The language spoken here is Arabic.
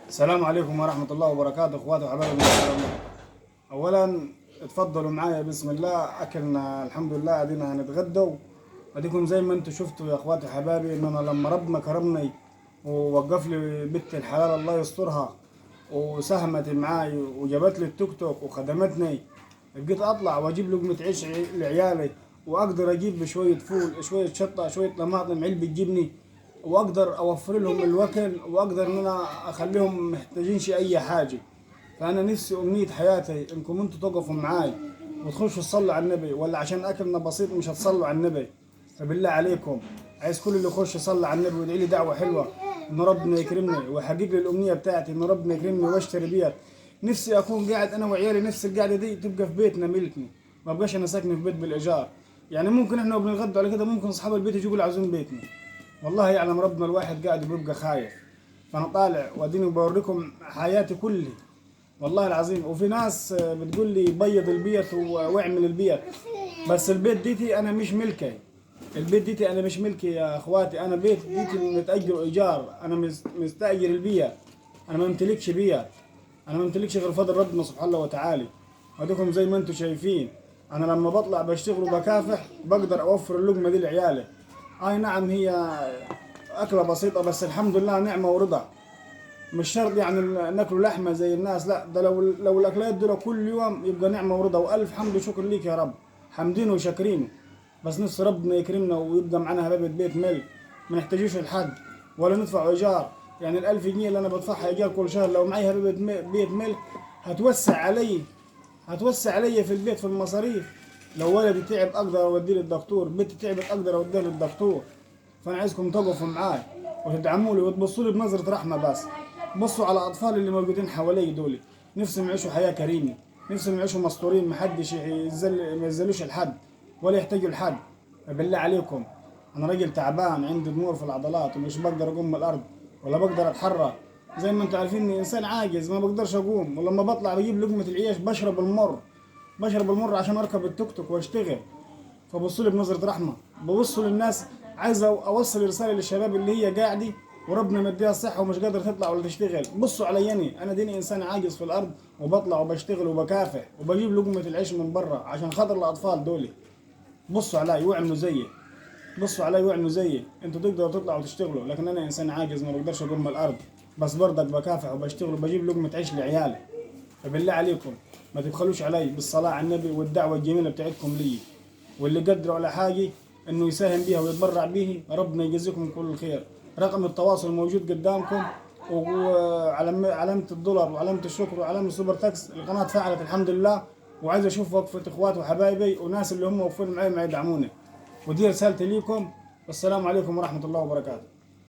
السلام عليكم ورحمة الله وبركاته، اخواتي وحبايبي من السلام. اولا اتفضلوا معايا بسم الله. اكلنا الحمد لله، ادينا هنتغدوا. اديكم زي ما انتم شفتوا يا اخواتي وحبايبي، ان انا لما ربنا كرمني ووقف لي بنت الحلال الله يسترها وساهمت معاي وجابت لي التوك توك وخدمتني، بقيت اطلع واجيب لقمة عيش لعيالي، واقدر اجيب شوية فول، شوية شطة، شوية طماطم، علبة جبني، واقدر اوفر لهم الوكل، واقدر ان انا اخليهم محتاجينش اي حاجه. فانا نفسي امنيه حياتي انكم انتوا تقفوا معاي وتخشوا تصلوا على النبي، ولا عشان اكلنا بسيط مش هتصلوا على النبي؟ فبالله عليكم عايز كل اللي يخش يصلي على النبي ويدعي لي دعوه حلوه ان ربنا يكرمني ويحقق لي الامنيه بتاعتي، ان ربنا يكرمني واشتري بيت. نفسي اكون قاعد انا وعيالي، نفس القعده دي تبقى في بيتنا ملكنا، ما بقاش انا ساكن في بيت بالايجار. يعني ممكن احنا وبنتغدوا على كده ممكن اصحاب البيت يجوا يعزون بيتنا، والله يعلم ربنا الواحد قاعد بيبقى خايف. فانا طالع واديني بوريكم حياتي كلها والله العظيم. وفي ناس بتقول لي بيض البيت واعمل البيت، بس البيت ديتي انا مش ملكي. البيت ديتي انا مش ملكي يا اخواتي، انا بيت ديتي متأجر ايجار، انا مستأجر البيت، انا ما امتلكش بيت، انا ما امتلكش غير فضل ربنا سبحانه وتعالى. وديكم زي ما انتم شايفين، انا لما بطلع بشتغل وبكافح بقدر اوفر اللقمه دي لعيالي. اي نعم هي اكله بسيطه، بس الحمد لله نعمه ورضا. مش شرط يعني ناكلوا لحمه زي الناس، لا، ده لو الاكلات دول كل يوم يبقى نعمه ورضا، والف حمد وشكر ليك يا رب، حامدين وشاكرين. بس نفس ربنا يكرمنا ويبقى معانا هبابة بيت ملك، ما نحتاجوش لحد ولا ندفع ايجار. يعني ال1000 جنيه اللي انا بدفعها ايجار كل شهر لو معي هبابة بيت ملك هتوسع علي، هتوسع علي في البيت في المصاريف. لو ولدي تعب اقدر اوديه للدكتور، بنتي تعبت اقدر اوديها للدكتور. فانا عايزكم تقفوا معاي وتدعموا لي وتبصوا لي بنظره رحمه بس. بصوا على الاطفال اللي موجودين حوالي دول، نفسهم يعيشوا حياه كريمه، نفسهم يعيشوا مستورين، محدش ما يزلوش لحد ولا يحتاجوا لحد. فبالله عليكم، انا راجل تعبان عندي ضمور في العضلات ومش بقدر اقوم من الارض ولا بقدر اتحرك. زي ما انتم عارفين اني انسان عاجز ما بقدرش اقوم، ولما بطلع بجيب لقمه العيش بشرب المر، بشرب المر عشان اركب التوك توك واشتغل. فبصوا لي بنظره رحمه، ببصوا للناس. عايز اوصل رساله للشباب اللي هي قاعده وربنا مديها الصحه ومش قادره تطلع ولا تشتغل. بصوا عليني انا، ديني انسان عاجز في الارض وبطلع وبشتغل وبكافح وبجيب لقمه العيش من برا عشان خاطر الاطفال دول. بصوا علي واعملوا زيي، بصوا علي واعملوا زيي. انتوا تقدروا تطلعوا وتشتغلوا، لكن انا انسان عاجز ما بقدرش اقوم من الارض، بس برضك بكافح وبشتغل وبجيب لقمه عيش لعيالي. فبالله عليكم ما تبخلوش علي بالصلاة على النبي والدعوة الجميلة بتاعتكم لي. واللي قدروا على حاجة انه يساهم بيها ويتبرع به ربنا يجزيكم كل الخير. رقم التواصل موجود قدامكم، وعلامة الدولار وعلامة الشكر وعلامة السوبر تاكس. القناة فعلت الحمد لله، وعايز اشوف وقفة اخواتي وحبايبي وناس اللي هم واقفين معي ما يدعموني. ودي رسالتي ليكم، والسلام عليكم ورحمة الله وبركاته.